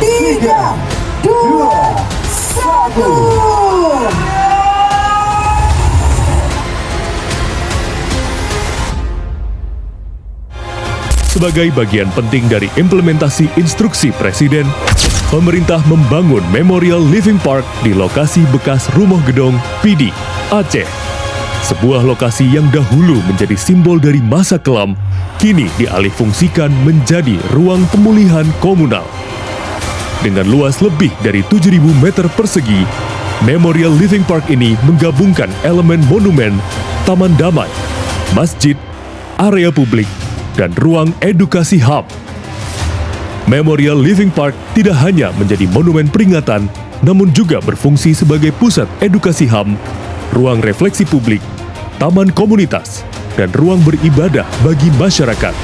3, 2, 1. Sebagai bagian penting dari implementasi instruksi Presiden, pemerintah membangun Memorial Living Park di lokasi bekas Rumah Gedong PD, Aceh. Sebuah lokasi yang dahulu menjadi simbol dari masa kelam, kini dialihfungsikan menjadi ruang pemulihan komunal. Dengan luas lebih dari 7.000 meter persegi, Memorial Living Park ini menggabungkan elemen monumen, taman damai, masjid, area publik, dan ruang edukasi hub. Memorial Living Park tidak hanya menjadi monumen peringatan, namun juga berfungsi sebagai pusat edukasi HAM, ruang refleksi publik, taman komunitas, dan ruang beribadah bagi masyarakat.